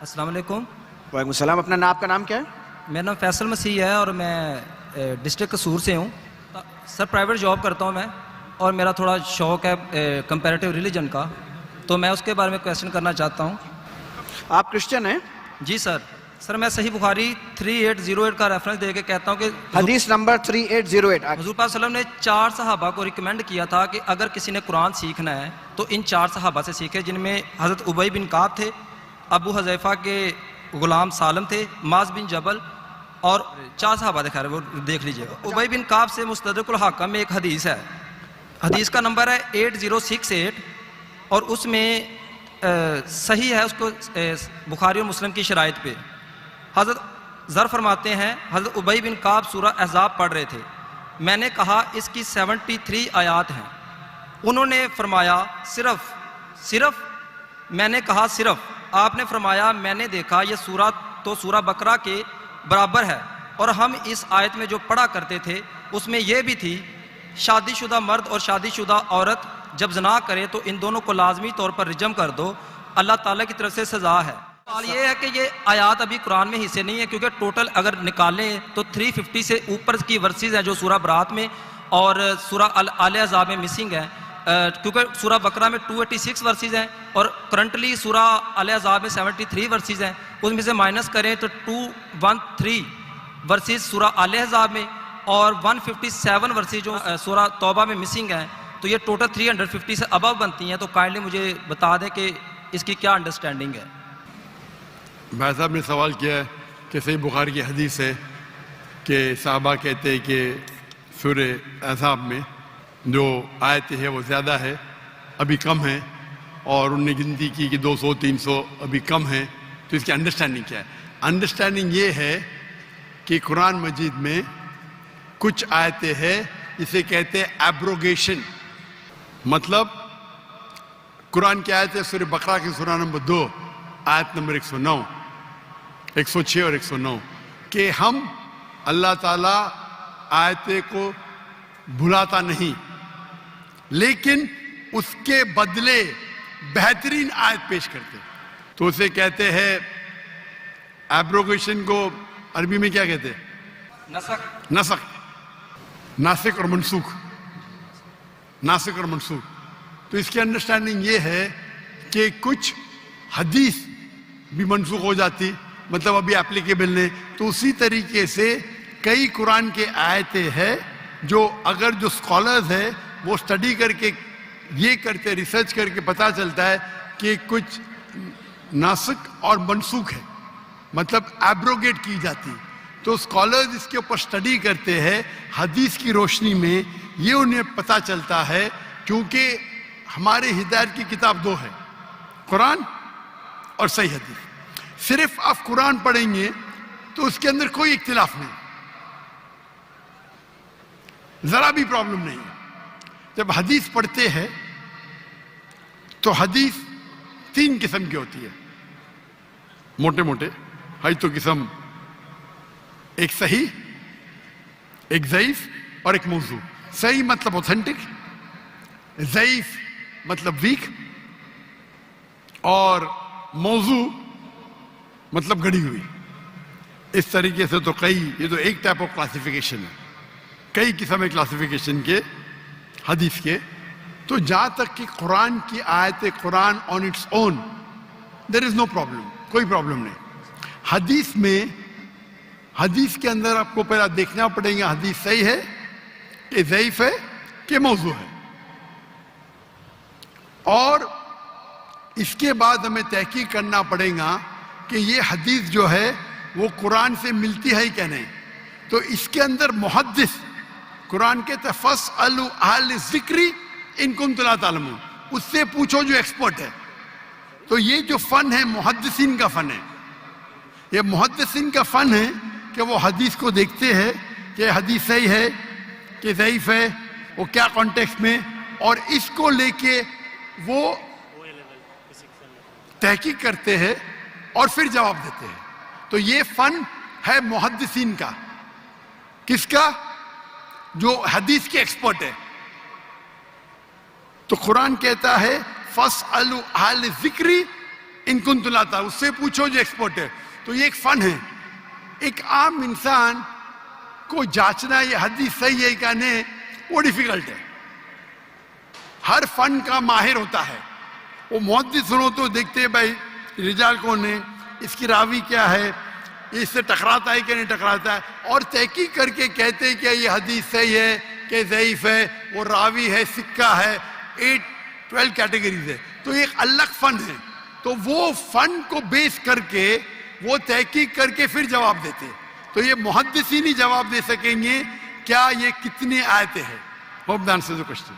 السلام علیکم. وعلیکم السلام. اپنا نام، آپ کا نام کیا ہے؟ میرا نام فیصل مسیح ہے اور میں ڈسٹرکٹ قصور سے ہوں. سر پرائیویٹ جاب کرتا ہوں میں، اور میرا تھوڑا شوق ہے کمپیریٹیو ریلیجن کا، تو میں اس کے بارے میں کویسچن کرنا چاہتا ہوں. آپ کرسچن ہیں؟ جی سر. سر میں صحیح بخاری 3808 کا ریفرنس دے کے کہتا ہوں کہ حدیث نمبر 3808. حضور پاک صلی اللہ علیہ وسلم نے 4 صحابہ کو ریکمینڈ کیا تھا کہ اگر کسی نے قرآن سیکھنا ہے تو ان 4 صحابہ سے سیکھے، جن میں حضرت ابی بن کعب تھے، ابو حذیفہ کے غلام سالم تھے، معاذ بن جبل، اور 4 صحابہ دکھا رہے، وہ دیکھ لیجئے گا. ابی بن کعب سے مستدرک الحاکم میں ایک حدیث ہے، حدیث کا نمبر ہے 8068، اور اس میں صحیح ہے اس کو بخاری اور مسلم کی شرائط پہ. حضرت ذر فرماتے ہیں حضرت ابی بن کعب سورہ احزاب پڑھ رہے تھے، میں نے کہا اس کی 73 آیات ہیں. انہوں نے فرمایا صرف میں نے کہا صرف. آپ نے فرمایا میں نے دیکھا یہ سورہ تو سورہ بقرہ کے برابر ہے، اور ہم اس آیت میں جو پڑھا کرتے تھے اس میں یہ بھی تھی شادی شدہ مرد اور شادی شدہ عورت جب زنا کرے تو ان دونوں کو لازمی طور پر رجم کر دو، اللہ تعالیٰ کی طرف سے سزا ہے. سوال یہ ہے کہ یہ آیات ابھی قرآن میں حصے نہیں ہے، کیونکہ ٹوٹل اگر نکالیں تو 350 سے اوپر کی ورسز ہیں جو سورہ برات میں اور سورہ آل احزاب میں مسنگ ہیں، کیونکہ سورہ بقرہ میں 286 ورسز ہیں اور کرنٹلی سورہ آل احزاب میں 73 ورسز ہیں. اس میں سے مائنس کریں تو 213 ورسز سورہ آل احزاب میں اور 157 ورسز جو سورہ توبہ میں مسنگ ہیں، تو یہ ٹوٹل 350 سے ابو بنتی ہیں. تو کائنڈلی مجھے بتا دیں کہ اس کی کیا انڈرسٹینڈنگ ہے. بھائی صاحب نے سوال کیا ہے کہ صحیح بخاری کی حدیث ہے کہ صحابہ کہتے ہیں کہ سورہ احزاب میں جو آیتیں ہیں وہ زیادہ ہے، ابھی کم ہیں، اور انہوں نے گنتی کی کہ 200-300 ابھی کم ہیں. تو اس کی انڈرسٹینڈنگ کیا ہے؟ انڈرسٹینڈنگ یہ ہے کہ قرآن مجید میں کچھ آیتیں ہیں جسے کہتے ہیں ایبروگیشن. مطلب قرآن کی آیت ہے سورہ بقرہ کی سورہ نمبر 2 آیت نمبر 109، 106 اور 109، کہ ہم اللہ تعالیٰ آیتیں کو بھلاتا نہیں، لیکن اس کے بدلے بہترین آیت پیش کرتے. تو اسے کہتے ہیں ایبروگیشن کو عربی میں کیا کہتے ہیں؟ ناسخ اور منسوخ. ناسخ اور منسوخ. تو اس کی انڈرسٹینڈنگ یہ ہے کہ کچھ حدیث بھی منسوخ ہو جاتی، مطلب ابھی اپلیکیبل نہیں. تو اسی طریقے سے کئی قرآن کے آیتیں ہیں جو اگر جو اسکالرز ہیں وہ اسٹڈی کر کے یہ کرتے، ریسرچ کر کے پتہ چلتا ہے کہ کچھ ناسخ اور منسوخ ہے، مطلب ایبروگیٹ کی جاتی. تو اسکالرز اس کے اوپر اسٹڈی کرتے ہیں حدیث کی روشنی میں. یہ انہیں پتہ چلتا ہے کیونکہ ہمارے ہدایت کی کتاب 2 ہے، قرآن اور صحیح حدیث. صرف آپ قرآن پڑھیں گے تو اس کے اندر کوئی اختلاف نہیں، ذرا بھی پرابلم نہیں ہے. جب حدیث پڑھتے ہیں تو حدیث 3 قسم کی ہوتی ہے موٹے موٹے. تو قسم ایک صحیح، ایک ضعیف اور ایک موضوع. صحیح مطلب اوتھینٹک، ضعیف مطلب ویک، اور موضوع مطلب گڑی ہوئی. اس طریقے سے تو یہ تو ایک ٹائپ آف کلاسیفیکیشن ہے، کئی قسم ہے کلاسیفیکیشن کے حدیث کے. تو جہاں تک کہ قرآن کی آیت قرآن on it's own there is no problem, کوئی پرابلم نہیں. حدیث میں، حدیث کے اندر آپ کو پہلا دیکھنا پڑے گا حدیث صحیح ہے کہ ضعیف ہے کہ موضوع ہے، اور اس کے بعد ہمیں تحقیق کرنا پڑے گا کہ یہ حدیث جو ہے وہ قرآن سے ملتی ہے کہ نہیں. تو اس کے اندر محدث، قرآن کے فَاسْأَلُوا أَهْلَ الذِّكْرِ إِن كُنتُمْ لَا تَعْلَمُونَ، اس سے پوچھو جو ایکسپرٹ ہے. تو یہ جو فن ہے محدثین کا فن ہے. یہ محدثین کا فن ہے کہ وہ حدیث کو دیکھتے ہیں کہ حدیث صحیح ہے کہ ضعیف ہے، وہ کیا کانٹیکسٹ میں، اور اس کو لے کے وہ تحقیق کرتے ہیں اور پھر جواب دیتے ہیں. تو یہ فن ہے محدثین کا. کس کا؟ جو حدیث کے ایکسپرٹ ہے. تو قرآن کہتا ہے فَاسْأَلُوا أَهْلَ الذِّكْرِ ان کنتم لا تعلمون، اس سے پوچھو جو ایکسپرٹ ہے. تو یہ ایک فن ہے. ایک عام انسان کو جانچنا یہ حدیث صحیح ہے کہ نہیں وہ ڈیفیکلٹ ہے. ہر فن کا ماہر ہوتا ہے. وہ محدث سنو تو دیکھتے ہیں بھائی رجال کون ہے، اس کی راوی کیا ہے، اس سے ٹکراتا ہے کہ نہیں ٹکراتا ہے، اور تحقیق کر کے کہتے ہیں کہ یہ حدیث صحیح ہے کہ ضعیف ہے، وہ راوی ہے، سکہ ہے، 12 کیٹیگریز ہے. تو یہ ایک الگ فن ہے. تو وہ فن کو بیس کر کے وہ تحقیق کر کے پھر جواب دیتے. تو یہ محدثین ہی جواب دے سکیں گے کیا یہ کتنے آیتیں ہیں. Hope the answers the question.